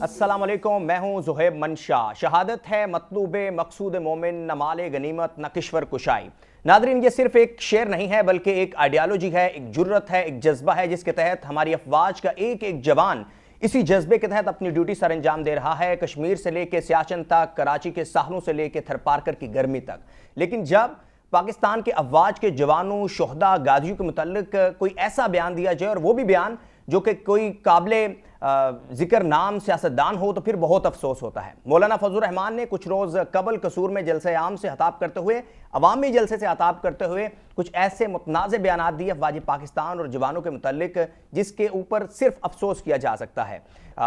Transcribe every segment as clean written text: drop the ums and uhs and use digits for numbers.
अस्सलाम वालेकुम, मैं हूं ज़ुहैब मंशा। शहादत है मतलूबे मकसूद मोमिन, न माले गनीमत न किश्वर कुशाई। नादरीन, ये सिर्फ एक शेर नहीं है बल्कि एक आइडियालॉजी है, एक जुर्रत है, एक जज्बा है जिसके तहत हमारी अफवाज का एक एक जवान इसी जज्बे के तहत अपनी ड्यूटी सर अंजाम दे रहा है। कश्मीर से लेकर सियाचिन तक, कराची के साहलों से लेकर थरपारकर की गर्मी तक। लेकिन जब पाकिस्तान के अफवाज के जवानों, शोहदा, गाजियों के मुतल्लिक कोई ऐसा बयान दिया जाए और वो भी बयान जो कि कोई काबिले जिक्र नाम सियासतदान हो, तो फिर बहुत अफसोस होता है। मौलाना फजलुर रहमान ने कुछ रोज कबल कसूर में जलसे आम से खिताब करते हुए, अवामी जलसे से खिताब करते हुए कुछ ऐसे मुतनाज़ बयान दिए अफवाज पाकिस्तान और जवानों के मुतल्लिक जिसके ऊपर सिर्फ अफसोस किया जा सकता है।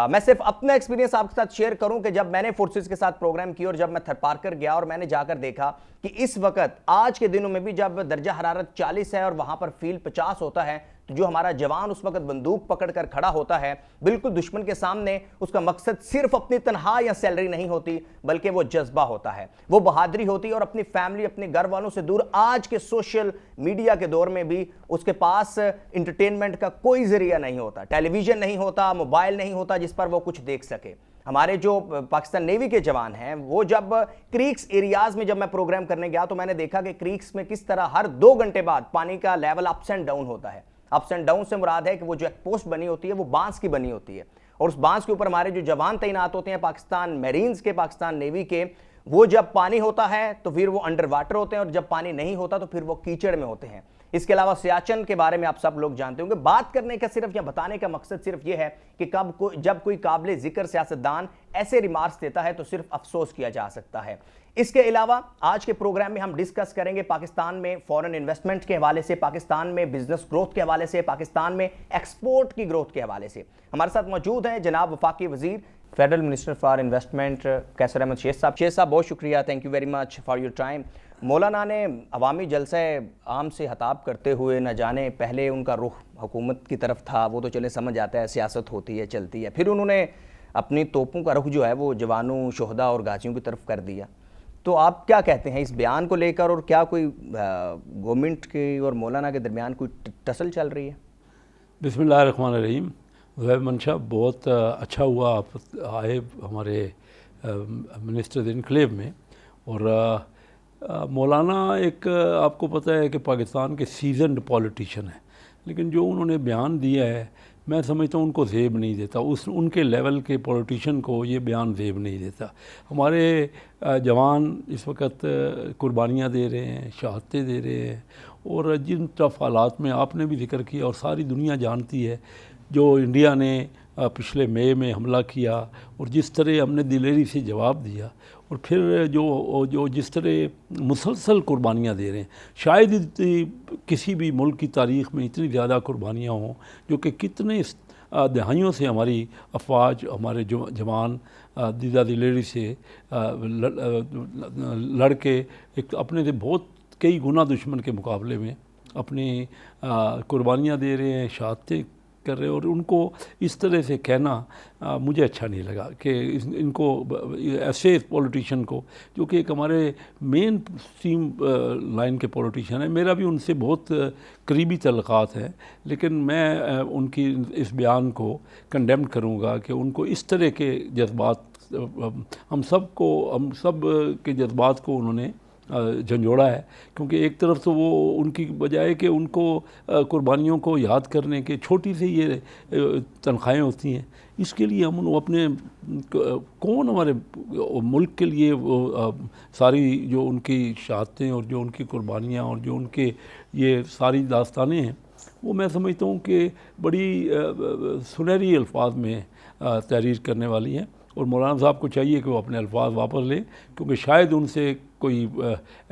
मैं सिर्फ अपना एक्सपीरियंस आपके साथ शेयर करूं कि जब मैंने फोर्सेस के साथ प्रोग्राम किया और जब मैं थरपारकर गया और मैंने जाकर देखा कि इस वक्त आज के दिनों में भी जब दर्जा हरारत 40 है और वहां पर फील 50 होता है, तो जो हमारा जवान उस वक्त बंदूक पकड़कर खड़ा होता है बिल्कुल दुश्मन के सामने, उसका मकसद सिर्फ अपनी तनख्वाह या सैलरी नहीं होती बल्कि वो जज्बा होता है, वो बहादुरी होती है। और अपनी फैमिली, अपने घर वालों से दूर आज के सोशल मीडिया के दौर में भी उसके पास इंटरटेनमेंट का कोई जरिया नहीं होता, टेलीविजन नहीं होता, मोबाइल नहीं होता जिस पर वो कुछ देख सके। हमारे जो पाकिस्तान नेवी के जवान हैं, वो जब क्रीक्स एरियाज में जब मैं प्रोग्राम करने गया तो मैंने देखा कि क्रीक्स में किस तरह हर 2 घंटे बाद पानी का लेवल अप्स एंड डाउन होता है। अप्स एंड डाउन से मुराद है कि वो जो एक पोस्ट बनी होती है वो बांस की बनी होती है और उस बांस के ऊपर हमारे जो जवान तैनात होते हैं पाकिस्तान मेरीन्स के, पाकिस्तान नेवी के, वो जब पानी होता है तो फिर वो अंडर वाटर होते हैं और जब पानी नहीं होता तो फिर वो कीचड़ में होते हैं। इसके अलावा सियाचिन के बारे में आप सब लोग जानते होंगे। बात करने का सिर्फ या बताने का मकसद सिर्फ ये है कि जब कोई काबिल जिक्र सियासतदान ऐसे रिमार्क्स देता है तो सिर्फ अफसोस किया जा सकता है। इसके अलावा आज के प्रोग्राम में हम डिस्कस करेंगे पाकिस्तान में फॉरेन इन्वेस्टमेंट के हवाले से, पाकिस्तान में बिजनेस ग्रोथ के हवाले से, पाकिस्तान में एक्सपोर्ट की ग्रोथ के हवाले से। हमारे साथ मौजूद हैं जनाब वफाकी वजीर, federal minister for investment Qaiser Ahmed Sheikh साहब। शेख साहब बहुत शुक्रिया, thank you very much for your time. मौलाना ने अवामी जलसे आम से खिताब करते हुए न जाने पहले उनका रुख हुकूमत की तरफ था, वो तो चले समझ आता है, सियासत होती है, चलती है। फिर उन्होंने अपनी तोपों का रुख जो है वो जवानों, शोहदा और गाजियों की तरफ कर दिया। तो आप क्या कहते हैं इस बयान को लेकर, और क्या कोई गवर्नमेंट की और मौलाना के दरमियान कोई टसल चल रही है? बिस्मिल्लाहिर्रहमानिर्रहीम। ज़ुहैब मंशा, बहुत अच्छा हुआ आप आए हमारे मिनिस्टर इनक्लेव में। और मौलाना एक आपको पता है कि पाकिस्तान के सीजनड पॉलिटिशियन है, लेकिन जो उन्होंने बयान दिया है मैं समझता हूँ उनको ज़ेब नहीं देता। उनके लेवल के पॉलिटिशियन को ये बयान ज़ेब नहीं देता। हमारे जवान इस वक्त कुर्बानियाँ दे रहे हैं, शहादतें दे रहे हैं, और जिन टफ हालात में आपने भी जिक्र किया और सारी दुनिया जानती है, जो इंडिया ने पिछले मई में हमला किया और जिस तरह हमने दिलेरी से जवाब दिया, और फिर जो जिस तरह मुसलसल कुर्बानियाँ दे रहे हैं, शायद किसी भी मुल्क की तारीख़ में इतनी ज़्यादा कुर्बानियाँ हों, जो कि कितने दहाइयों से हमारी अफवाज, हमारे जवान दीदा दिलेरी से लड़ के एक अपने से बहुत कई गुना दुश्मन के मुकाबले में अपनी कुर्बानियाँ दे रहे हैं, शहादतें कर रहे हैं। और उनको इस तरह से कहना मुझे अच्छा नहीं लगा कि इनको ऐसे पॉलिटिशियन को, जो कि एक हमारे मेन स्ट्रीम लाइन के पॉलिटिशियन है, मेरा भी उनसे बहुत करीबी तल्लुकात है, लेकिन मैं उनकी इस बयान को कंडेम करूँगा कि उनको इस तरह के जज्बात, हम सब के जज्बात को उन्होंने झंझोड़ा है। क्योंकि एक तरफ तो वो उनकी बजाय कि उनको कुर्बानियों को याद करने के छोटी सी ये तनख्वाहें होती हैं, इसके लिए हम अपने कौन हमारे मुल्क के लिए वो सारी जो उनकी शहादतें और जो उनकी कुर्बानियाँ और जो उनके ये सारी दास्तानें हैं, वो मैं समझता हूँ कि बड़ी सुनहरी अल्फाज में तहरीर करने वाली हैं। और मौलाना साहब को चाहिए कि वो अपने अल्फाज वापस लें, क्योंकि शायद उनसे कोई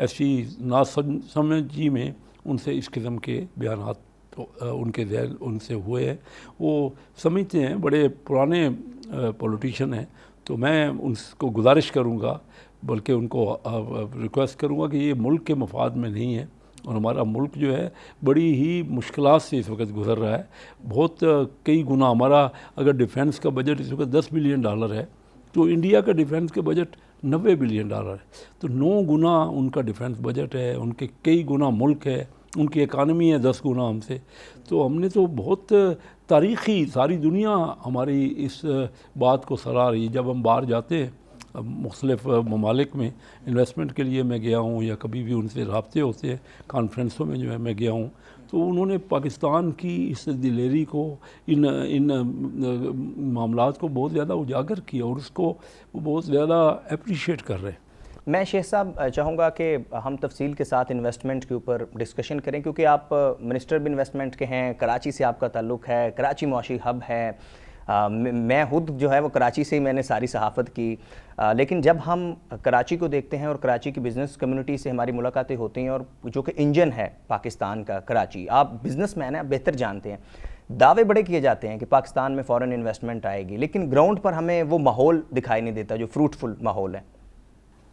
ऐसी नासमझी में उनसे इस किस्म के बयानात उनके जहन उनसे हुए हैं। वो समझते हैं, बड़े पुराने पॉलिटिशियन हैं, तो मैं उनको गुजारिश करूँगा, बल्कि उनको रिक्वेस्ट करूँगा कि ये मुल्क के मफाद में नहीं है, और हमारा मुल्क जो है बड़ी ही मुश्किलात से इस वक्त गुज़र रहा है। बहुत कई गुना हमारा अगर डिफेंस का बजट इस वक्त $10 बिलियन है, तो इंडिया का डिफेंस का बजट $90 बिलियन है। तो 9 गुना उनका डिफेंस बजट है, उनके कई गुना मुल्क है, उनकी इकानमी है 10 गुना हमसे। तो हमने तो बहुत तारीख़ी, सारी दुनिया हमारी इस बात को सराह रही है। जब हम बाहर जाते हैं मुख्तलिफ़ ममालिक में इन्वेस्टमेंट के लिए मैं गया हूँ या कभी भी उनसे रब्ते होते हैं, कॉन्फ्रेंसों में जो है मैं गया हूँ, तो उन्होंने पाकिस्तान की इस दिलेरी को, इन मामलात को बहुत ज़्यादा उजागर किया और उसको वो बहुत ज़्यादा अप्रिशिएट कर रहे हैं। मैं शेख साहब चाहूँगा कि हम तफसील के साथ इन्वेस्टमेंट के ऊपर डिस्कशन करें, क्योंकि आप मिनिस्टर भी इन्वेस्टमेंट के हैं, कराची से आपका ताल्लुक़ है, कराची मुआशी हब है। मैं खुद जो है वो कराची से ही मैंने सारी सहाफ़त की, लेकिन जब हम कराची को देखते हैं और कराची की बिज़नेस कम्युनिटी से हमारी मुलाकातें होती हैं, और जो कि इंजन है पाकिस्तान का कराची, आप बिज़नेसमैन हैं, आप बेहतर जानते हैं, दावे बड़े किए जाते हैं कि पाकिस्तान में फ़ॉरेन इन्वेस्टमेंट आएगी, लेकिन ग्राउंड पर हमें वो माहौल दिखाई नहीं देता जो फ्रूटफुल माहौल है।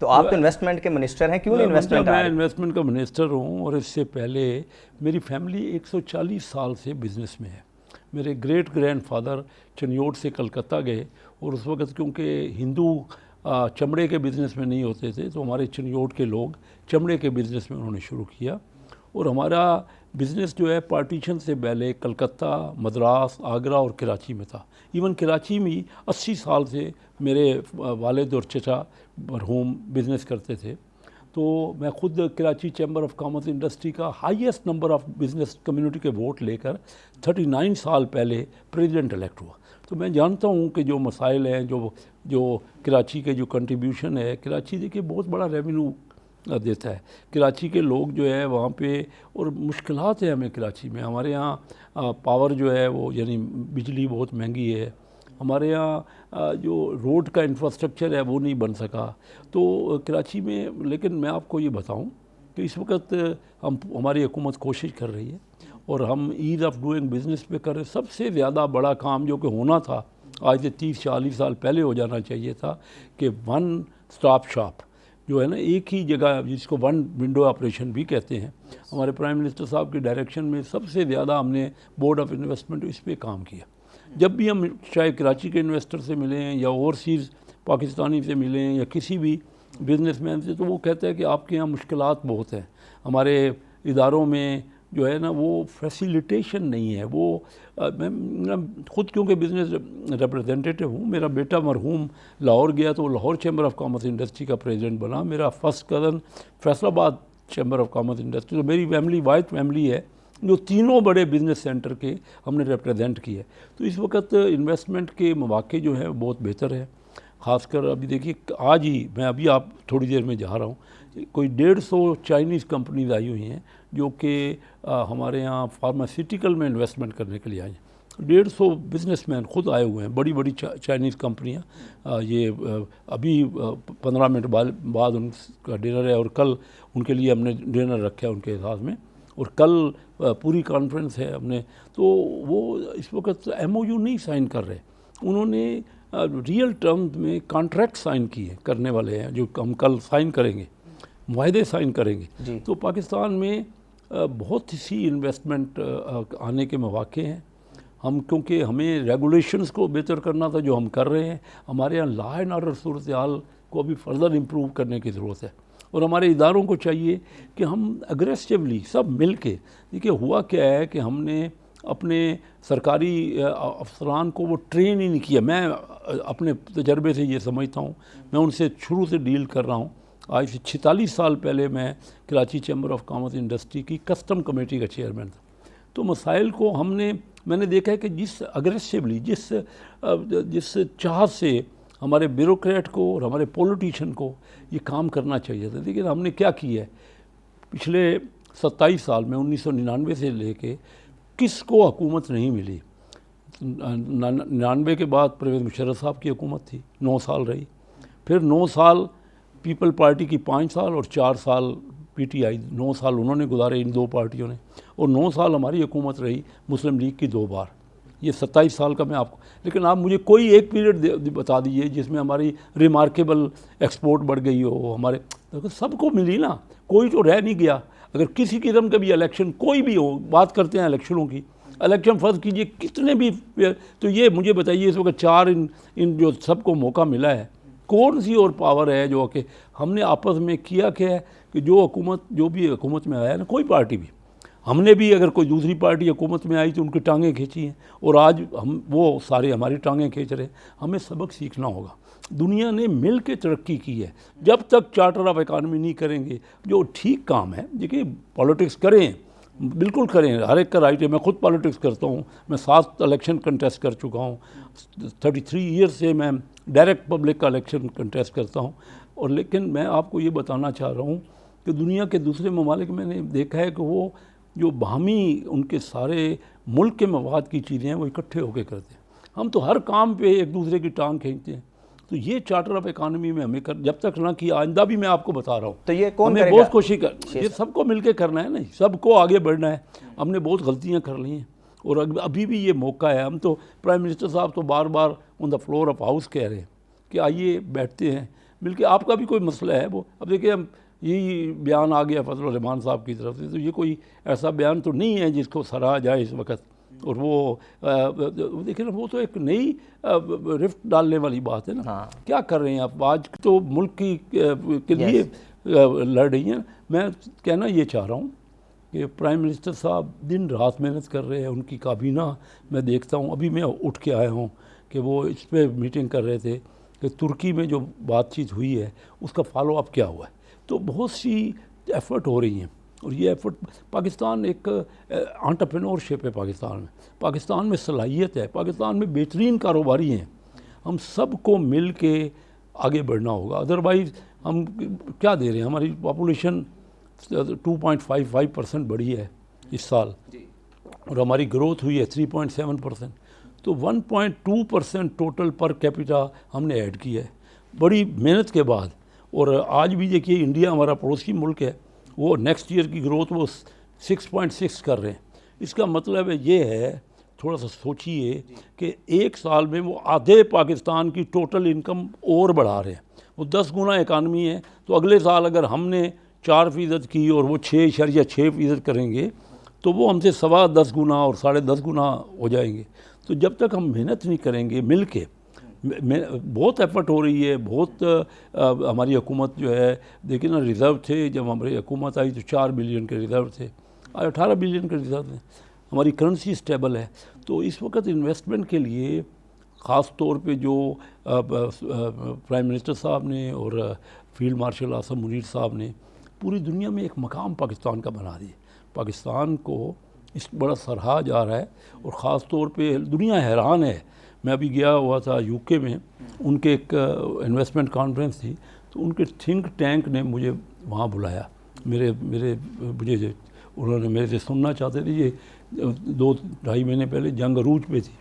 तो आप तो इन्वेस्टमेंट के मिनिस्टर हैं, क्यों नहीं इन्वेस्टमेंट? मैं इन्वेस्टमेंट का मिनिस्टर हूँ और इससे पहले मेरी फैमिली 140 साल से बिज़नेस में है। मेरे ग्रेट ग्रैंडफादर चनियोट से कलकत्ता गए और उस वक़्त क्योंकि हिंदू चमड़े के बिज़नेस में नहीं होते थे, तो हमारे चनियोट के लोग चमड़े के बिज़नेस में उन्होंने शुरू किया। और हमारा बिज़नेस जो है पार्टीशन से पहले कलकत्ता, मद्रास, आगरा और कराची में था। इवन कराची में 80 साल से मेरे वालिद और चचा मरहूम बिज़नेस करते थे। तो मैं ख़ुद Karachi chamber of commerce industry का highest number of business community के वोट लेकर 39 साल पहले प्रेसिडेंट इलेक्ट हुआ। तो मैं जानता हूँ कि जो मसाइल हैं, जो कराची के जो कंट्रीब्यूशन है, कराची देखिए बहुत बड़ा रेवेन्यू देता है। कराची के लोग जो है वहाँ पे, और मुश्किलात है हमें कराची में, हमारे यहाँ पावर जो है वो यानी बिजली बहुत महंगी है, हमारे यहाँ जो रोड का इंफ्रास्ट्रक्चर है वो नहीं बन सका। तो कराची में, लेकिन मैं आपको ये बताऊं कि इस वक्त हमारी हुकूमत कोशिश कर रही है और हम ईज़ ऑफ डूइंग बिज़नेस पे कर रहे हैं। सबसे ज़्यादा बड़ा काम जो कि होना था, आज से 30-40 साल पहले हो जाना चाहिए था, कि वन स्टॉप शॉप जो है ना, एक ही जगह, जिसको वन विंडो ऑपरेशन भी कहते हैं, हमारे प्राइम मिनिस्टर साहब के डायरेक्शन में सबसे ज़्यादा हमने बोर्ड ऑफ इन्वेस्टमेंट इस पर काम किया। जब भी हम चाहे कराची के इन्वेस्टर से मिलें या ओवरसीज़ पाकिस्तानी से मिलें या किसी भी बिजनेसमैन से, तो वो कहता है कि आपके यहाँ मुश्किलात बहुत हैं, हमारे इदारों में जो है ना वो फैसिलिटेशन नहीं है। वो मैं ख़ुद क्योंकि बिज़नेस रिप्रेजेंटेटिव हूँ, मेरा बेटा मरहूम लाहौर गया तो Lahore chamber of commerce industry का प्रेसिडेंट बना, मेरा first cousin Faisalabad chamber of commerce industry. तो मेरी फैमिली वाइट फैमिली है जो तीनों बड़े बिज़नेस सेंटर के हमने रिप्रेजेंट किए। तो इस वक्त इन्वेस्टमेंट के मौके जो हैं बहुत बेहतर है। ख़ासकर अभी देखिए, आज ही मैं अभी आप थोड़ी देर में जा रहा हूँ, कोई 150 चाइनीज़ कंपनीज आई हुई हैं जो कि हमारे यहाँ फार्मास्यूटिकल में इन्वेस्टमेंट करने के लिए आई हैं। 150 बिजनेसमैन खुद आए हुए हैं, बड़ी बड़ी चाइनीज़ कंपनियाँ। ये अभी 15 मिनट बाद उनका डिनर है और कल उनके लिए हमने डिनर रखा है उनके साथ में, और कल पूरी कॉन्फ्रेंस है हमने। तो वो इस वक्त MOU नहीं साइन कर रहे, उन्होंने रियल टर्म्स में कॉन्ट्रैक्ट साइन किए करने वाले हैं, जो हम कल साइन करेंगे, मुआहदे साइन करेंगे। तो पाकिस्तान में बहुत सी इन्वेस्टमेंट आने के मौके हैं। हम क्योंकि हमें रेगुलेशंस को बेहतर करना था, जो हम कर रहे हैं। हमारे यहाँ लॉ एंड ऑर्डर सूरत हाल को अभी फर्दर इम्प्रूव करने की ज़रूरत है, और हमारे इदारों को चाहिए कि हम अग्रेसिवली सब मिल के, देखिए हुआ क्या है कि हमने अपने सरकारी अफसरान को वो ट्रेन ही नहीं किया। मैं अपने तजर्बे से ये समझता हूँ, मैं उनसे शुरू से डील कर रहा हूँ। आज से 46 साल पहले मैं Karachi chamber of commerce industry की कस्टम कमेटी का चेयरमैन था। तो मसाइल को मैंने देखा है कि जिस अग्रेसिवली, जिस चाह से हमारे ब्यूरोक्रेट को और हमारे पॉलिटिशियन को ये काम करना चाहिए था, लेकिन हमने क्या किया है पिछले 27 साल में, 1999 से लेके किसको हुकूमत नहीं मिली। 99 के बाद परवेज़ मुशर्रफ साहब की हुकूमत थी, 9 साल रही। फिर 9 साल पीपल पार्टी की 5 साल और 4 साल PTI, 9 साल उन्होंने गुजारे इन दो पार्टियों ने, और 9 साल हमारी हुकूमत रही मुस्लिम लीग की 2 बार। ये 27 साल का मैं आपको, लेकिन आप मुझे कोई एक पीरियड बता दीजिए जिसमें हमारी रिमार्केबल एक्सपोर्ट बढ़ गई हो। हमारे तो सबको मिली ना, कोई तो रह नहीं गया। अगर किसी किस्म का भी इलेक्शन कोई भी हो, बात करते हैं इलेक्शनों की, इलेक्शन फर्ज कीजिए कितने भी, तो ये मुझे बताइए इस वक्त 4 इन जो सबको मौका मिला है, कौन सी और पावर है जो कि हमने आपस में किया क्या है कि जो भी हुकूमत में आया ना, कोई पार्टी भी, हमने भी अगर कोई दूसरी पार्टी हुकूमत में आई तो उनकी टांगें खींची हैं, और आज हम वो सारे हमारी टांगें खींच रहे हैं। हमें सबक सीखना होगा। दुनिया ने मिल के तरक्की की है। जब तक चार्टर ऑफ इकानमी नहीं करेंगे, जो ठीक काम है, देखिए पॉलिटिक्स करें, बिल्कुल करें, हर एक का राइट है। मैं खुद पॉलिटिक्स करता हूँ, मैं 7 इलेक्शन कंटेस्ट कर चुका हूँ, 33 ईयर से मैं डायरेक्ट पब्लिक का इलेक्शन कंटेस्ट करता हूँ। और लेकिन मैं आपको ये बताना चाह रहा हूँ कि दुनिया के दूसरे ममालिक मैंने देखा है कि वो जो बाहमी उनके सारे मुल्क के मवाद की चीज़ें हैं वो इकट्ठे होकर करते हैं। हम तो हर काम पे एक दूसरे की टांग खींचते हैं। तो ये चार्टर ऑफ इकानमी में हमें जब तक ना कि आइंदा भी मैं आपको बता रहा हूँ, तो ये कौन हमें करेगा? बहुत कोशिश कर, ये सबको मिलके करना है ना, सबको आगे बढ़ना है। हमने बहुत गलतियाँ कर ली हैं और अभी भी ये मौका है। हम तो प्राइम मिनिस्टर साहब तो बार बार on the floor of house कह रहे हैं कि आइए बैठते हैं मिलके, आपका भी कोई मसला है वो। अब देखिए हम यही बयान आ गया फजल रहमान साहब की तरफ से, तो ये कोई ऐसा बयान तो नहीं है जिसको सराहा जाए इस वक्त। और वो देखिए ना, वो तो एक नई रिफ्ट डालने वाली बात है ना। हाँ। क्या कर रहे हैं आप? आज तो मुल्क के लिए लड़ रही हैं। मैं कहना ये चाह रहा हूँ कि प्राइम मिनिस्टर साहब दिन रात मेहनत कर रहे हैं। उनकी काबीना मैं देखता हूँ, अभी मैं उठ के आया हूँ कि वो इस पर मीटिंग कर रहे थे कि तुर्की में जो बातचीत हुई है उसका फॉलो अप क्या हुआ है। तो बहुत सी एफ़र्ट हो रही हैं, और ये एफ़र्ट, पाकिस्तान एक एंटरप्रेन्योरशिप है। पाकिस्तान में सलाहियत है, पाकिस्तान में बेहतरीन कारोबारी हैं। हम सबको मिल के आगे बढ़ना होगा, अदरवाइज़ हम क्या दे रहे हैं। हमारी पॉपुलेशन 2.55% बढ़ी है इस साल, और हमारी ग्रोथ हुई है 3.7%। तो 1.2% टोटल पर कैपिटा हमने ऐड किया है बड़ी मेहनत के बाद। और आज भी देखिए इंडिया हमारा पड़ोसी मुल्क है, वो नेक्स्ट ईयर की ग्रोथ वो 6.6 कर रहे हैं। इसका मतलब ये है, थोड़ा सा सोचिए कि एक साल में वो आधे पाकिस्तान की टोटल इनकम और बढ़ा रहे हैं। वो 10 गुना इकानमी है, तो अगले साल अगर हमने 4% की और वो 6.6% करेंगे तो वो हमसे 10.25 गुना और 10.5 गुना हो जाएंगे। तो जब तक हम मेहनत नहीं करेंगे मिल के, बहुत एफर्ट हो रही है, बहुत हमारी हुकूमत जो है, देखिए ना, रिज़र्व थे जब हमारी हुकूमत आई तो 4 बिलियन के रिज़र्व थे, आज 18 बिलियन के रिज़र्व हैं। हमारी करेंसी स्टेबल है। तो इस वक्त इन्वेस्टमेंट के लिए ख़ास तौर पे जो प्राइम मिनिस्टर साहब ने और फील्ड मार्शल आसम मुनीर साहब ने पूरी दुनिया में एक मकाम पाकिस्तान का बना दिया। पाकिस्तान को इस बड़ा सराहा जा रहा है, और ख़ास तौर पे दुनिया हैरान है। मैं अभी गया हुआ था यूके में, उनके एक इन्वेस्टमेंट कॉन्फ्रेंस थी, तो उनके थिंक टैंक ने मुझे वहाँ बुलाया। मुझे उन्होंने मेरे से सुनना चाहते थे। ये 2-2.5 महीने पहले जंग अरूज पे थी।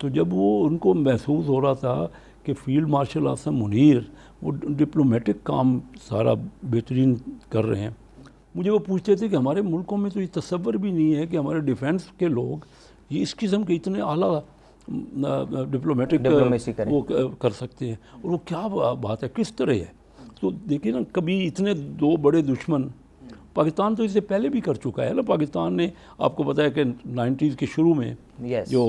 तो जब वो उनको महसूस हो रहा था कि फील्ड मार्शल आसम मुनीर वो डिप्लोमेटिक काम सारा बेहतरीन कर रहे हैं, मुझे वो पूछते थे कि हमारे मुल्कों में तो ये तसव्वुर भी नहीं है कि हमारे डिफेंस के लोग ये इस किस्म के इतने आला डिप्लोमेसी वो कर सकते हैं, और वो क्या बात है, किस तरह है। तो देखिए ना, कभी इतने 2 बड़े दुश्मन, पाकिस्तान तो इससे पहले भी कर चुका है ना। पाकिस्तान ने, आपको पता है कि 90s के शुरू में जो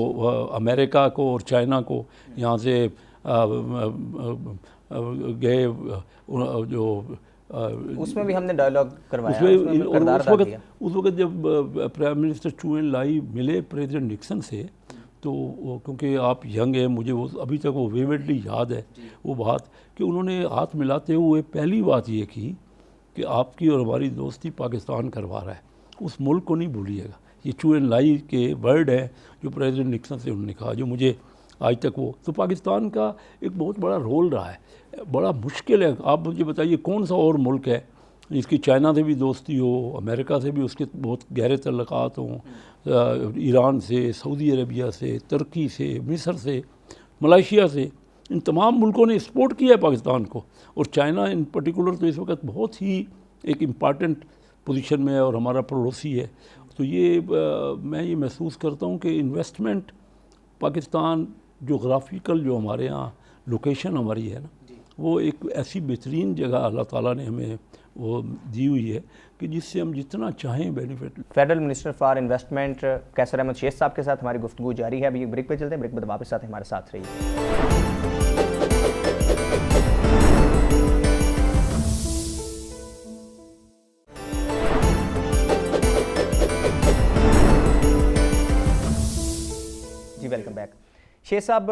अमेरिका को और चाइना को यहाँ से गए, जो उसमें भी हमने डायलॉग करवाया, उस वक्त जब प्राइम मिनिस्टर चू एन लाई मिले प्रेसिडेंट निक्सन से, तो क्योंकि आप यंग हैं, मुझे वो अभी तक वो विविडली याद है वो बात कि उन्होंने हाथ मिलाते हुए पहली बात ये की कि आपकी और हमारी दोस्ती पाकिस्तान करवा रहा है, उस मुल्क को नहीं भूलिएगा। ये चू एन लाई के वर्ड है जो प्रेसिडेंट निक्सन से उन्होंने कहा, जो मुझे आज तक वो, तो पाकिस्तान का एक बहुत बड़ा रोल रहा है। बड़ा मुश्किल है, आप मुझे बताइए कौन सा और मुल्क है इसकी चाइना से भी दोस्ती हो, अमेरिका से भी उसके बहुत गहरे तल्लुकात हों, ईरान से, सऊदी अरबिया से, तुर्की से, मिस्र से, मलेशिया से, इन तमाम मुल्कों ने सपोर्ट किया है पाकिस्तान को। और चाइना इन पर्टिकुलर तो इस वक्त बहुत ही एक इम्पॉर्टेंट पोजीशन में है और हमारा पड़ोसी है। तो ये मैं ये महसूस करता हूँ कि इन्वेस्टमेंट पाकिस्तान, जोग्राफिकल जो हमारे यहाँ लोकेशन हमारी है ना, वो एक ऐसी बेहतरीन जगह अल्लाह ताला ने हमें वो दी हुई है कि जिससे हम जितना चाहें benefit. Federal minister for investment Qaiser Ahmed Sheikh साहब के साथ हमारी गुफ्तगू जारी है। अभी एक ब्रेक पे चलते हैं, ब्रेक के बाद वापस आते हैं, हमारे साथ रहिए। जी वेलकम बैक। शेख साहब,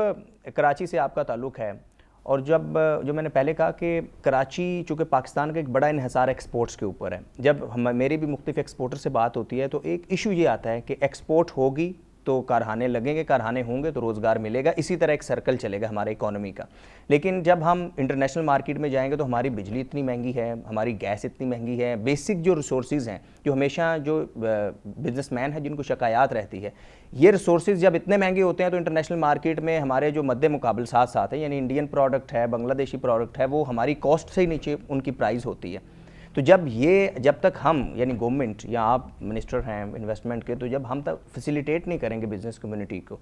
कराची से आपका ताल्लुक़ है और जो मैंने पहले कहा कि कराची चूँकि पाकिस्तान का एक बड़ा इन्हिसार एक्सपोर्ट्स के ऊपर है, जब मेरी भी मुख्तलिफ एक्सपोर्टर से बात होती है तो एक इशू ये आता है कि एक्सपोर्ट होगी तो कारखाने लगेंगे, कारखाने होंगे तो रोज़गार मिलेगा, इसी तरह एक सर्कल चलेगा हमारे इकोनॉमी का। लेकिन जब हम इंटरनेशनल मार्केट में जाएंगे तो हमारी बिजली इतनी महंगी है, हमारी गैस इतनी महंगी है, बेसिक जो रिसोर्सेज हैं, जो हमेशा जो बिजनेसमैन है जिनको शिकायत रहती है, ये रिसोर्सेज जब इतने महंगे होते हैं तो इंटरनेशनल मार्केट में हमारे जो मद्दे मुकाबल साथ साथ है, यानी इंडियन प्रोडक्ट है, बांग्लादेशी प्रोडक्ट है, वो हमारी कॉस्ट से ही नीचे उनकी प्राइस होती है। तो जब तक हम यानी गवर्नमेंट या आप मिनिस्टर हैं इन्वेस्टमेंट के, तो जब हम तक फैसिलिटेट नहीं करेंगे बिजनेस कम्युनिटी को,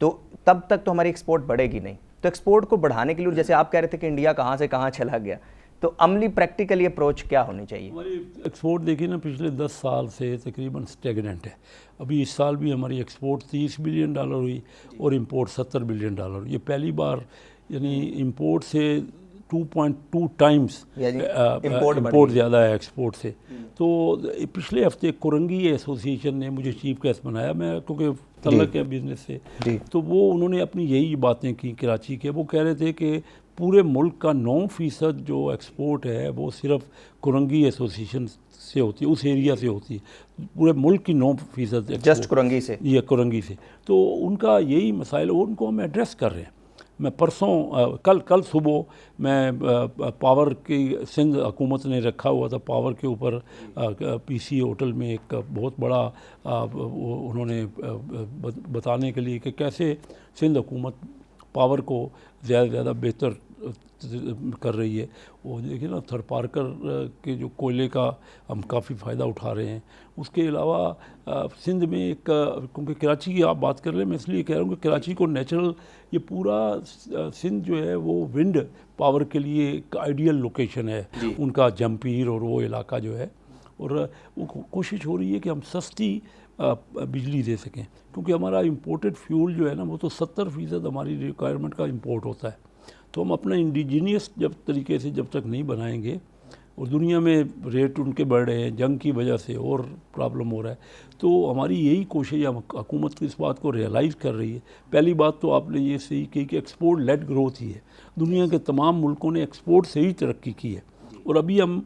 तो तब तक तो हमारी एक्सपोर्ट बढ़ेगी नहीं। तो एक्सपोर्ट को बढ़ाने के लिए, जैसे आप कह रहे थे कि इंडिया कहाँ से कहाँ चला गया, तो अमली प्रैक्टिकली अप्रोच क्या होनी चाहिए? हमारी एक्सपोर्ट देखिए ना, पिछले 10 साल से तकरीबन स्टेगनेंट है। अभी इस साल भी हमारी एक्सपोर्ट $30 बिलियन हुई और इंपोर्ट $70 बिलियन हुई। ये पहली बार यानी इंपोर्ट से 2.2 टाइम्स इंपोर्ट ज़्यादा है एक्सपोर्ट से। तो पिछले हफ्ते कुरंगी एसोसिएशन ने मुझे चीफ गेस्ट बनाया, मैं क्योंकि तल्लक है बिजनेस से, तो वो उन्होंने अपनी यही बातें की कराची के। वो कह रहे थे कि पूरे मुल्क का 9% जो एक्सपोर्ट है वो सिर्फ कुरंगी एसोसिएशन से होती है, उस एरिया से होती है। पूरे मुल्क की 9% जस्ट कुरंगी से, ये कुरंगी से। तो उनका यही मसाइल, उनको हम एड्रेस कर रहे हैं। मैं परसों कल सुबह मैं पावर की सिंध हुकूमत ने रखा हुआ था, पावर के ऊपर पीसी होटल में एक बहुत बड़ा उन्होंने बताने के लिए कि कैसे सिंध हुकूमत पावर को ज़्यादा से ज़्यादा बेहतर कर रही है। वो देखिए ना, थरपारकर के जो कोयले का हम काफ़ी फ़ायदा उठा रहे हैं। उसके अलावा सिंध में एक, क्योंकि कराची की आप बात कर रहे हैं, मैं इसलिए कह रहा हूँ कि कराची को नेचुरल, ये पूरा सिंध जो है वो विंड पावर के लिए एक आइडियल लोकेशन है उनका, जमपीर और वो इलाका जो है। और वो कोशिश हो रही है कि हम सस्ती बिजली दे सकें, क्योंकि हमारा इम्पोर्टेड फ्यूल जो है ना, वो तो 70% हमारी रिक्वायरमेंट का इम्पोर्ट होता है। तो हम अपना इंडिजीनियस तरीके से जब तक नहीं बनाएंगे, और दुनिया में रेट उनके बढ़ रहे हैं, जंग की वजह से और प्रॉब्लम हो रहा है, तो हमारी यही कोशिश है। हुकूमत इस बात को रियलाइज़ कर रही है। पहली बात तो आपने ये सही कही कि एक्सपोर्ट लेड ग्रोथ ही है। दुनिया के तमाम मुल्कों ने एक्सपोर्ट से ही तरक्की की है। और अभी हम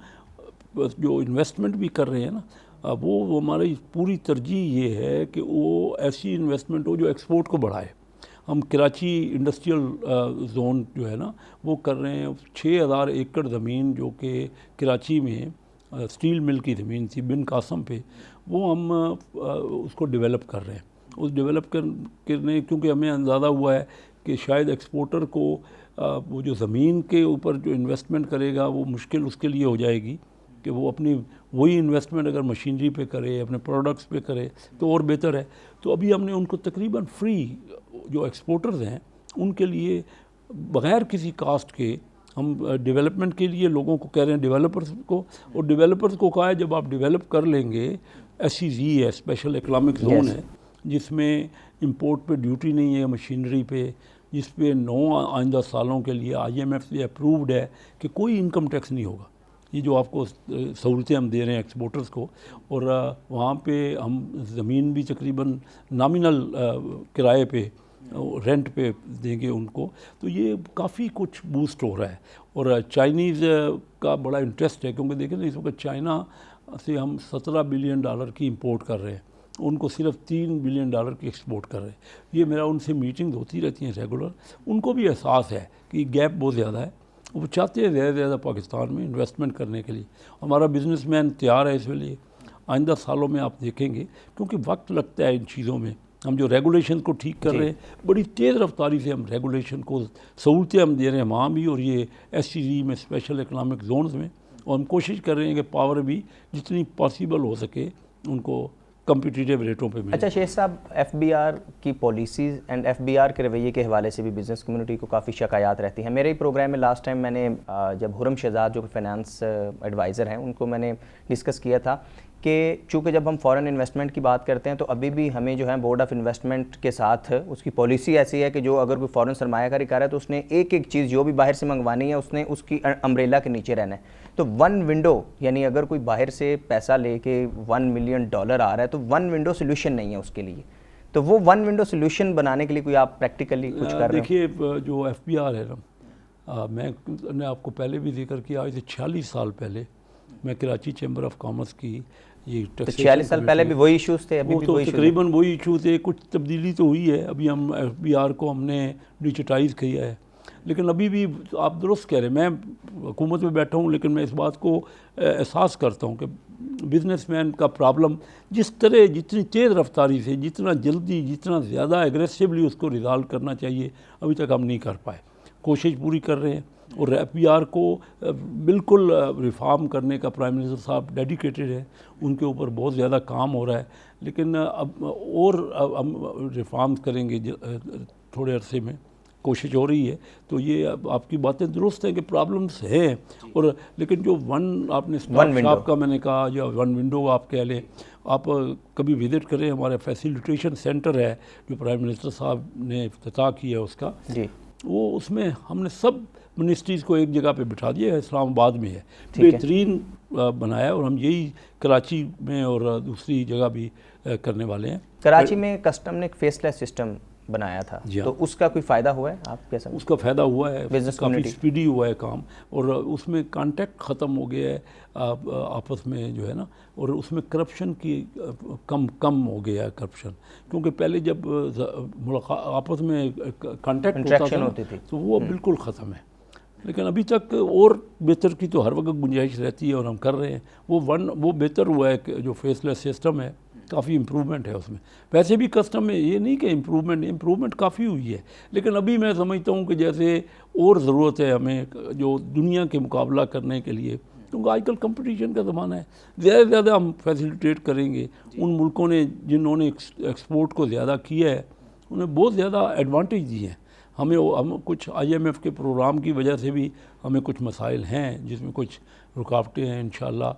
जो इन्वेस्टमेंट भी कर रहे हैं ना, वो हमारी पूरी तरजीह ये है कि वो ऐसी इन्वेस्टमेंट हो जो एक्सपोर्ट को बढ़ाए। हम कराची इंडस्ट्रियल जोन जो है ना, वो कर रहे हैं। 6000 एकड़ ज़मीन जो कि कराची में स्टील मिल की ज़मीन थी बिन कासम पे, वो हम उसको डेवलप कर रहे हैं। उस डेवलप करने, क्योंकि हमें अंदाज़ा हुआ है कि शायद एक्सपोर्टर को वो जो ज़मीन के ऊपर जो इन्वेस्टमेंट करेगा वो मुश्किल उसके लिए हो जाएगी कि वो अपनी वही इन्वेस्टमेंट अगर मशीनरी पे करे, अपने प्रोडक्ट्स पे करे तो और बेहतर है। तो अभी हमने उनको तकरीबन फ्री, जो एक्सपोर्टर्स हैं उनके लिए बग़ैर किसी कास्ट के हम डेवलपमेंट के लिए लोगों को कह रहे हैं, डेवलपर्स को। और डेवलपर्स को कहा है जब आप डेवलप कर लेंगे, SEZ है, स्पेशल इकनॉमिक जोन है, जिसमें इंपोर्ट पे ड्यूटी नहीं है मशीनरी पे, जिस पे 9 आइंदा सालों के लिए IMF से अप्रूव्ड है कि कोई इनकम टैक्स नहीं होगा। ये जो आपको सहूलतें हम दे रहे हैं एक्सपोर्टर्स को, और वहाँ पे हम ज़मीन भी तकरीबन नॉमिनल किराए पे, रेंट पे देंगे उनको। तो ये काफ़ी कुछ बूस्ट हो रहा है। और चाइनीज़ का बड़ा इंटरेस्ट है, क्योंकि देखिए ना, इस वक्त चाइना से हम $17 बिलियन की इंपोर्ट कर रहे हैं, उनको सिर्फ $3 बिलियन की एक्सपोर्ट कर रहे हैं। ये मेरा उनसे मीटिंग होती रहती हैं रेगुलर। उनको भी एहसास है कि गैप बहुत ज़्यादा है, वो चाहते हैं ज़्यादा से ज़्यादा पाकिस्तान में इन्वेस्टमेंट करने के लिए। हमारा बिजनेसमैन तैयार है इसके लिए। आइंदा सालों में आप देखेंगे, क्योंकि वक्त लगता है इन चीज़ों में। हम जो रेगुलेशन को ठीक कर रहे हैं, बड़ी तेज़ रफ्तारी से हम रेगुलेशन को सहूलतें हम दे रहे हैं वहाँ भी, और ये SEZ में, स्पेशल इकनॉमिक जोन्स में। और हम कोशिश कर रहे हैं कि पावर भी जितनी पॉसिबल हो सके उनको कम्पिटिटिव रेटों पे मिले। अच्छा शेख साहब, FBR की पॉलिसीज़ एंड FBR के रवैये के हवाले से भी बिज़नेस कम्युनिटी को काफ़ी शिकायत रहती हैं। मेरे ही प्रोग्राम में लास्ट टाइम मैंने जब हुरम शहजाद जो फाइनेंस एडवाइज़र हैं, उनको मैंने डिस्कस किया था कि चूँकि जब हम फॉरेन इन्वेस्टमेंट की बात करते हैं तो अभी भी हमें जो है बोर्ड ऑफ इन्वेस्टमेंट के साथ उसकी पॉलिसी ऐसी है कि जो अगर कोई फॉरेन सरमायाकारी कर रहा है तो उसने एक एक चीज़ जो भी बाहर से मंगवानी है उसने उसकी अम्ब्रेला के नीचे रहना है। तो 1 विंडो, यानी अगर कोई बाहर से पैसा लेके $1 मिलियन आ रहा है तो 1 विंडो सोल्यूशन नहीं है उसके लिए। तो वो वन विंडो सोल्यूशन बनाने के लिए कोई आप प्रैक्टिकली कुछ कर रहे हो? देखिए जो FBR है ना, मैंने आपको पहले भी जिक्र किया, आज से 46 साल पहले मैं कराची चैम्बर ऑफ कॉमर्स की ये तो 46 साल पहले भी वही इश्यूज थे, अभी वो भी तो वही issues हैं? तकरीबन वही इशू थे, कुछ तब्दीली तो हुई है। अभी हम FBR को हमने डिजिटाइज किया है, लेकिन अभी भी आप दुरुस्त कह रहे हैं, मैं हुकूमत में बैठा हूँ, लेकिन मैं इस बात को एहसास करता हूँ कि बिजनेसमैन का प्रॉब्लम जिस तरह, जितनी तेज़ रफ्तारी से, जितना जल्दी, जितना ज़्यादा एग्रेसिवली उसको रिजॉल्व करना चाहिए, अभी तक हम नहीं कर पाए। कोशिश पूरी कर रहे हैं और FBR को बिल्कुल रिफॉर्म करने का प्राइम मिनिस्टर साहब डेडिकेटेड है, उनके ऊपर बहुत ज़्यादा काम हो रहा है। लेकिन अब और हम रिफॉर्म्स करेंगे थोड़े अरसे में, कोशिश हो रही है। तो ये आपकी बातें दुरुस्त हैं कि प्रॉब्लम्स हैं, और लेकिन जो आपने स्टॉक शॉप का मैंने कहा, या वन विंडो आप कह लें, आप कभी विज़िट करें, हमारे फैसिलिटेशन सेंटर है जो प्राइम मिनिस्टर साहब ने इफ्तिताह किया है उसका जी, वो उसमें हमने सब मिनिस्ट्रीज़ को एक जगह पे बिठा दिया है, इस्लामाबाद में है, बेहतरीन बनाया, और हम यही कराची में और दूसरी जगह भी करने वाले हैं। कराची में कस्टम ने एक फेसलेस सिस्टम बनाया था, तो उसका कोई फ़ायदा हुआ है आप कैसा? उसका फ़ायदा हुआ है, काफ़ी स्पीडी हुआ है काम, और उसमें कांटेक्ट ख़त्म हो गया है आपस में जो है ना, और उसमें करप्शन की कम हो गया है करप्शन, क्योंकि पहले जब आपस में कांटेक्ट होती थी तो वो बिल्कुल ख़त्म है। लेकिन अभी तक और बेहतर की तो हर वक्त गुंजाइश रहती है, और हम कर रहे हैं। वो बेहतर हुआ है कि जो फेसलेस सिस्टम है, काफ़ी इम्प्रूवमेंट है उसमें। वैसे भी कस्टम में ये नहीं कि इम्प्रूवमेंट काफ़ी हुई है, लेकिन अभी मैं समझता हूँ कि जैसे और ज़रूरत है हमें जो दुनिया के मुकाबला करने के लिए, क्योंकि आजकल कंपटीशन का ज़माना है, ज़्यादा से ज़्यादा हम फैसिलिटेट करेंगे। उन मुल्कों ने जिन्होंने एक्सपोर्ट को ज़्यादा किया है, उन्हें बहुत ज़्यादा एडवांटेज दिए हैं। हम कुछ IMF के प्रोग्राम की वजह से भी हमें कुछ मसाइल हैं, जिसमें कुछ रुकावटें हैं। इंशाल्लाह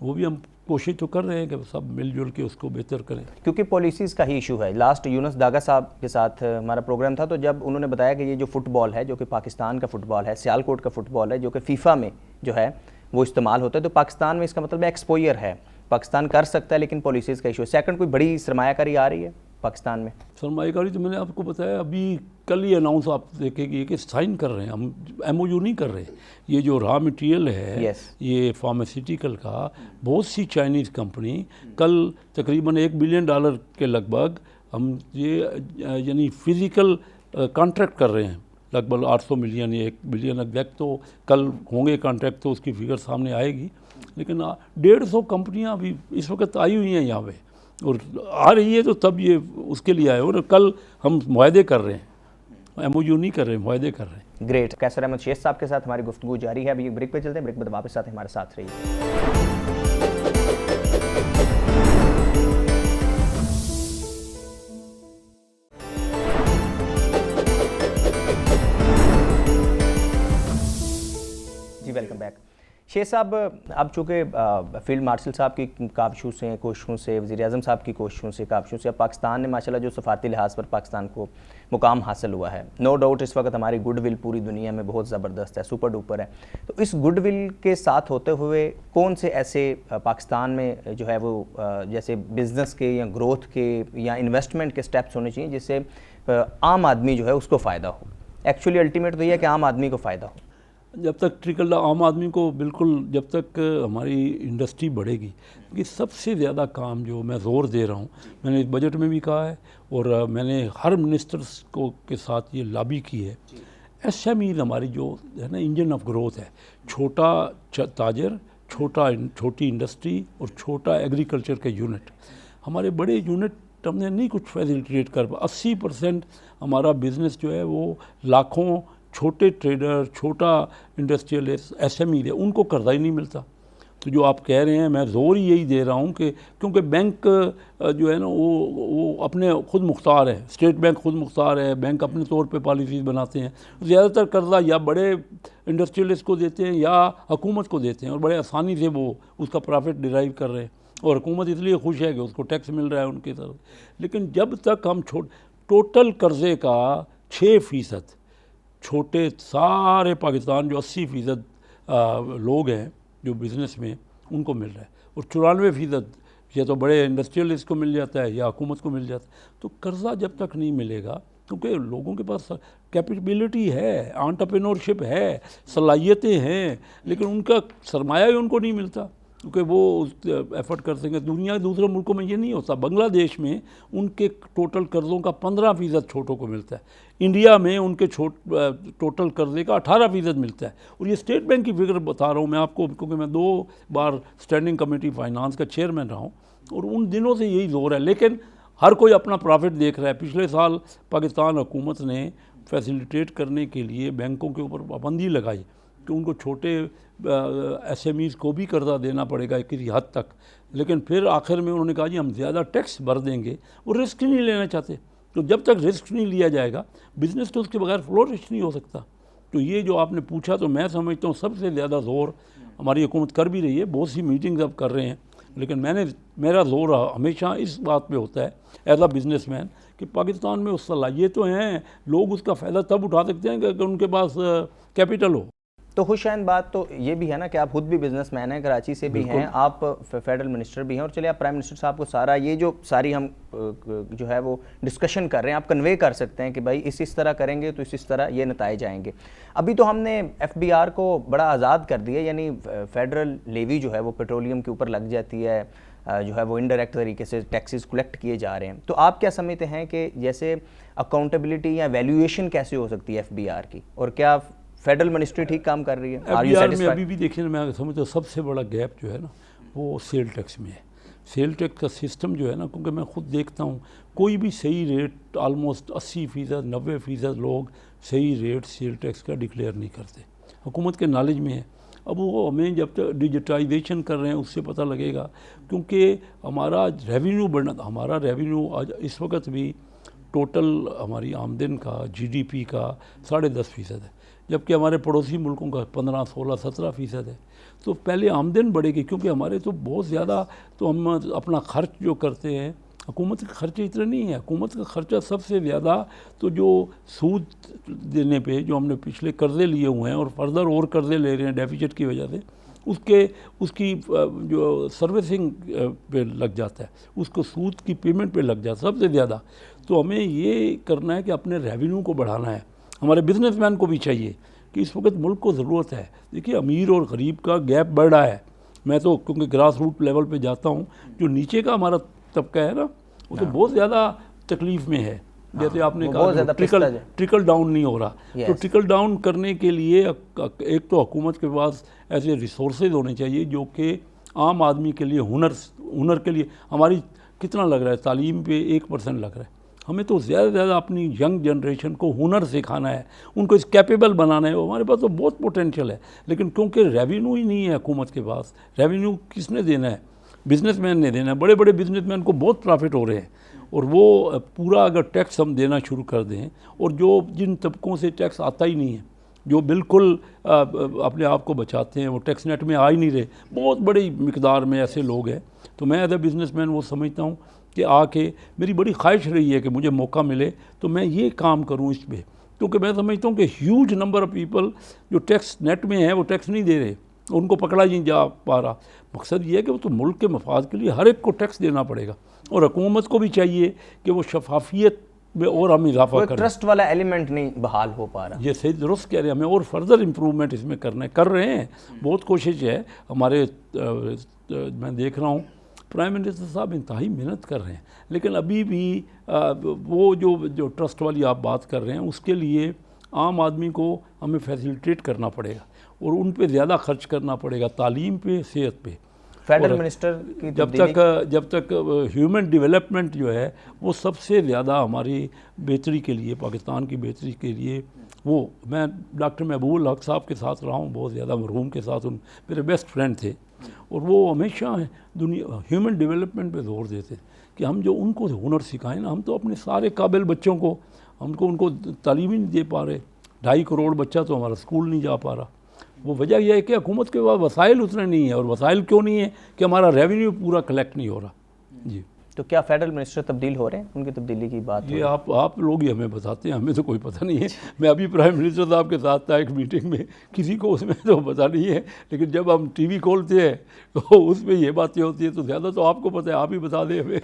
वो भी हम कोशिश तो कर रहे हैं कि सब मिलजुल के उसको बेहतर करें, क्योंकि पॉलिसीज़ का ही इशू है। लास्ट यूनुस दागा साहब के साथ हमारा प्रोग्राम था, तो जब उन्होंने बताया कि ये जो फुटबॉल है, जो कि पाकिस्तान का फुटबॉल है, सियालकोट का फुटबॉल है, जो कि फीफा में जो है वो इस्तेमाल होता है, तो पाकिस्तान में इसका मतलब एक्सपोजर है, पाकिस्तान कर सकता है, लेकिन पॉलिसीज़ का इशू है। सेकंड, कोई बड़ी सरमायाकारी आ रही है पाकिस्तान में? सरमायाकारी तो मैंने आपको बताया, अभी कल ही अनाउंस आप देखेंगे कि साइन कर रहे हैं हम, MOU नहीं कर रहे। ये जो रॉ मटेरियल है, ये फार्मास्यूटिकल का, बहुत सी चाइनीज़ कंपनी कल तकरीबन $1 बिलियन के लगभग हम ये यानी फ़िज़िकल कॉन्ट्रैक्ट कर रहे हैं, लगभग 800 मिलियन या 1 बिलियन एग्जैक्ट तो कल होंगे कॉन्ट्रैक्ट, तो उसकी फिगर सामने आएगी। लेकिन 150 कंपनियाँ अभी इस वक्त आई हुई हैं यहाँ पे, और आ रही है, तो तब ये उसके लिए आए। और कल हम मुआहदे कर रहे हैं, MOU नहीं कर रहे, मुआहदे कर रहे हैं। ग्रेट। कैसर अहमद शेख साहब के साथ हमारी गुफ्तगू जारी है। अभी ब्रेक पे चलते हैं, ब्रेक बाद वापस आते हैं, हमारे साथ रहिए। जी वेलकम बैक। शेख साहब, अब चूँकि फील्ड मार्शल साहब की काबशों से, कोशिशों से, वज़ीर-ए-आज़म साहब की कोशिशों से, काबशों से, अब पाकिस्तान ने माशाल्लाह जो सफारती लिहाज पर पाकिस्तान को मुकाम हासिल हुआ है, नो डाउट इस वक्त हमारी गुडविल पूरी दुनिया में बहुत ज़बरदस्त है, सुपर डुपर है। तो इस गुडविल के साथ होते हुए कौन से ऐसे पाकिस्तान में जो है वो जैसे बिज़नेस के या ग्रोथ के या इन्वेस्टमेंट के स्टेप्स होने चाहिए जिससे आम आदमी जो है उसको फ़ायदा हो? एक्चुअली अल्टीमेट तो ये है कि आम आदमी को फ़ायदा हो। जब तक ट्रिकल आम आदमी को बिल्कुल, जब तक हमारी इंडस्ट्री बढ़ेगी, कि सबसे ज़्यादा काम जो मैं ज़ोर दे रहा हूँ, मैंने इस बजट में भी कहा है और मैंने हर मिनिस्टर्स को के साथ ये लॉबी की है, SMEs हमारी जो है ना इंजन ऑफ ग्रोथ है, छोटा ताजर, छोटी इंडस्ट्री और छोटा एग्रीकल्चर के यूनिट, हमारे बड़े यूनिट हमने नहीं कुछ फैसिलिटेट कर पा। 80% हमारा बिज़नेस जो है वो लाखों छोटे ट्रेडर, छोटा इंडस्ट्रियलिस्ट, SME है, उनको कर्जा ही नहीं मिलता। तो जो आप कह रहे हैं, मैं ज़ोर ही यही दे रहा हूँ कि क्योंकि बैंक जो है ना वो अपने खुद मुख्तार है, स्टेट बैंक खुद मुख्तार है, बैंक अपने तौर पे पॉलिसीज़ बनाते हैं। ज़्यादातर कर्जा या बड़े इंडस्ट्रियलिस्ट को देते हैं या हुकूमत को देते हैं, और बड़े आसानी से वो उसका प्रॉफिट डिराइव कर रहे हैं, और हुकूमत इसलिए खुश है कि उसको टैक्स मिल रहा है उनकी तरफ। लेकिन जब तक हम टोटल कर्ज़े का 6% छोटे सारे पाकिस्तान जो 80% लोग हैं जो बिज़नेस में, उनको मिल रहा है, और 94% या तो बड़े इंडस्ट्रियलिस्ट को मिल जाता है या हुकूमत को मिल जाता है। तो कर्ज़ा जब तक नहीं मिलेगा, क्योंकि लोगों के पास कैपेबिलिटी है, एंटरप्रेन्योरशिप है, सलाहियतें हैं, लेकिन उनका सरमाया ही उनको नहीं मिलता क्योंकि वो एफर्ट कर सकें। दुनिया के दूसरे मुल्कों में ये नहीं होता। बांग्लादेश में उनके टोटल कर्ज़ों का 15% छोटों को मिलता है, इंडिया में उनके टोटल कर्ज़े का 18% मिलता है। और ये स्टेट बैंक की फिगर बता रहा हूँ मैं आपको, क्योंकि मैं 2 बार स्टैंडिंग कमेटी फाइनेंस का चेयरमैन रहा हूँ और उन दिनों से यही जोर है। लेकिन हर कोई अपना प्रॉफिट देख रहा है। पिछले साल पाकिस्तान हुकूमत ने फैसिलिटेट करने के लिए बैंकों के ऊपर पाबंदी लगाई कि उनको छोटे SMEs को भी कर्जा देना पड़ेगा किसी हद तक, लेकिन फिर आखिर में उन्होंने कहा जी हम ज़्यादा टैक्स भर देंगे। वो रिस्क नहीं लेना चाहते। तो जब तक रिस्क नहीं लिया जाएगा, बिज़नेस तो उसके बगैर फ्लोरिश नहीं हो सकता। तो ये जो आपने पूछा, तो मैं समझता हूँ सबसे ज़्यादा ज़ोर हमारी हुकूमत कर भी रही है, बहुत सी मीटिंग्स अब कर रहे हैं, लेकिन मेरा जोर हमेशा इस बात पे होता है एज अ बिजनेसमैन कि पाकिस्तान में उस सलाहियत हैं, लोग उसका फ़ायदा तब उठा सकते हैं कि अगर उनके पास कैपिटल हो। तो हुसैन, बात तो ये भी है ना कि आप खुद भी बिजनेसमैन हैं, कराची से भी हैं, आप फेडरल मिनिस्टर भी हैं, और चलिए आप प्राइम मिनिस्टर साहब को सारा ये जो सारी हम जो है वो डिस्कशन कर रहे हैं, आप कन्वे कर सकते हैं कि भाई इस तरह करेंगे तो इस तरह ये नताइज आएंगे। अभी तो हमने FBR को बड़ा आज़ाद कर दिया, यानी फेडरल लेवी जो है वो पेट्रोलियम के ऊपर लग जाती है, जो है वो इनडायरेक्ट तरीके से टैक्सेस कलेक्ट किए जा रहे हैं। तो आप क्या समझते हैं कि जैसे अकाउंटेबिलिटी या वैल्यूएशन कैसे हो सकती है FBR की, और क्या फेडरल मिनिस्ट्री ठीक काम कर रही है? FBR में अभी भी देखिए ना, मैं समझता हूँ सबसे बड़ा गैप जो है ना वो सेल टैक्स में है। सेल टैक्स का सिस्टम जो है ना, क्योंकि मैं खुद देखता हूँ कोई भी सही रेट ऑलमोस्ट 80% 90% लोग सही रेट सेल टैक्स का डिक्लेयर नहीं करते। हुकूमत के नॉलेज में है। अब वो हमें जब तक डिजिटाइजेशन कर रहे हैं उससे पता लगेगा, क्योंकि हमारा रेवेन्यू बढ़ना, हमारा रेवेन्यू आज इस वक्त भी टोटल हमारी आमदन का GDP का 10.5% है, जबकि हमारे पड़ोसी मुल्कों का 15, 16, 17% है। तो पहले आमदन बढ़ेगी, क्योंकि हमारे तो बहुत ज़्यादा, तो हम अपना खर्च जो करते हैं, हुकूमत के खर्चे इतने नहीं है। हुकूमत का खर्चा सबसे ज़्यादा तो जो सूद देने पे जो हमने पिछले कर्ज़े लिए हुए हैं और फर्दर और कर्ज़े ले रहे हैं डेफिसिट की वजह से, उसकी जो सर्विसिंग पे लग जाता है, उसको सूद की पेमेंट पे लग जाता है सबसे ज़्यादा। तो हमें ये करना है कि अपने रेवेन्यू को बढ़ाना है। हमारे बिजनेसमैन को भी चाहिए कि इस वक्त मुल्क को ज़रूरत है। देखिए अमीर और गरीब का गैप बढ़ रहा है। मैं तो क्योंकि ग्रास रूट लेवल पे जाता हूँ, जो नीचे का हमारा तबका है ना, वो तो बहुत ज़्यादा तकलीफ़ में है। जैसे आपने कहा ट्रिकल डाउन नहीं हो रहा। तो ट्रिकल डाउन करने के लिए एक तो हुकूमत के पास ऐसे रिसोर्सेज होने चाहिए जो कि आम आदमी के लिए हुनर के लिए, हमारी कितना लग रहा है तालीम पे 1% लग रहा है। हमें तो ज़्यादा से ज़्यादा अपनी यंग जनरेशन को हुनर सिखाना है, उनको इस कैपेबल बनाना है। हमारे पास तो बहुत पोटेंशियल है, लेकिन क्योंकि रेवेन्यू ही नहीं है हुकूमत के पास। रेवेन्यू किसने देना है? बिजनेसमैन ने देना है। बड़े बड़े बिजनेसमैन को बहुत प्रॉफिट हो रहे हैं, और वो पूरा अगर टैक्स हम देना शुरू कर दें, और जो जिन तबकों से टैक्स आता ही नहीं है, जो बिल्कुल अपने आप को बचाते हैं, वो टैक्स नेट में आ ही नहीं रहे, बहुत बड़ी मिकदार में ऐसे लोग हैं। तो मैं एज ए बिजनेसमैन वो समझता हूँ कि आके मेरी बड़ी ख्वाहिश रही है कि मुझे मौका मिले तो मैं ये काम करूँ इस पर, क्योंकि मैं समझता हूँ कि ह्यूज नंबर ऑफ़ पीपल जो टैक्स नेट में है वो टैक्स नहीं दे रहे, उनको पकड़ा नहीं जा पा रहा। मकसद ये है कि वो तो मुल्क के मफाद के लिए हर एक को टैक्स देना पड़ेगा, और हुकूमत को भी चाहिए कि वो शफाफियत में और हम इजाफा करें। ट्रस्ट वाला एलिमेंट नहीं बहाल हो पा रहा। ये सही दुरुस्त कह रहे हैं, हमें और फर्दर इम्प्रूवमेंट इसमें कर रहे हैं। बहुत कोशिश है हमारे, मैं देख रहा हूँ प्राइम मिनिस्टर साहब इंतहाई मेहनत कर रहे हैं, लेकिन अभी भी वो जो ट्रस्ट वाली आप बात कर रहे हैं, उसके लिए आम आदमी को हमें फैसिलिटेट करना पड़ेगा और उन पे ज़्यादा खर्च करना पड़ेगा, तालीम पे, सेहत पे। फेडरल मिनिस्टर की जब तक ह्यूमन डेवलपमेंट जो है वो सबसे ज़्यादा हमारी बेहतरी के लिए, पाकिस्तान की बेहतरी के लिए, वो मैं डॉक्टर महबूब हक साहब के साथ रहा हूँ बहुत ज़्यादा, मरहूम के साथ, उन मेरे बेस्ट फ्रेंड थे, और वो हमेशा दुनिया ह्यूमन डेवलपमेंट पे जोर देते कि हम जो उनको हुनर सिखाएं ना। हम तो अपने सारे काबिल बच्चों को उनको तालीम ही नहीं दे पा रहे। 2.5 करोड़ बच्चा तो हमारा स्कूल नहीं जा पा रहा। वो वजह यह है कि हुकूमत के पास वसाइल उतने नहीं है, और वसाइल क्यों नहीं है कि हमारा रेवेन्यू पूरा कलेक्ट नहीं हो रहा। जी तो क्या फेडरल मिनिस्टर तब्दील हो रहे हैं, उनकी तब्दीली की बात? ये आप लोग ही हमें बताते हैं, हमें तो कोई पता नहीं है। मैं अभी प्राइम मिनिस्टर साहब के साथ था एक मीटिंग में, किसी को उसमें तो पता नहीं है, लेकिन जब हम टीवी खोलते हैं तो उसमें ये बातें होती है, तो ज़्यादा तो आपको पता है, आप ही बता दें हमें।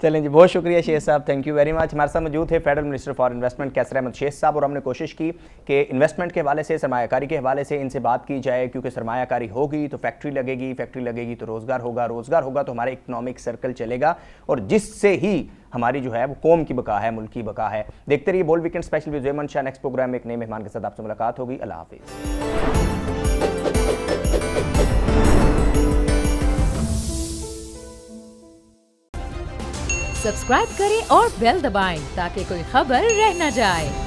चलें जी, बहुत शुक्रिया शेख साहब, थैंक यू वेरी मच। हमारे साथ मौजूद थे federal minister for investment Qaiser Ahmed Sheikh साहब, और हमने कोशिश की कि इन्वेस्टमेंट के हवाले से, सरमायाकारी के हवाले से इनसे बात की जाए, क्योंकि सरमायाकारी होगी तो फैक्ट्री लगेगी तो रोज़गार होगा तो हमारा इकनॉमिक सर्कल चलेगा, और जिससे ही हमारी जो है वो कौम की बका है, मुल्क की बका है। देखते रहिए bold weekend special with Zeman Shah. Next program में एक नए मेहमान के साथ आपसे मुलाकात होगी। अल्लाह हाफिज़। सब्सक्राइब करें और बेल दबाएं ताकि कोई खबर रह न जाए।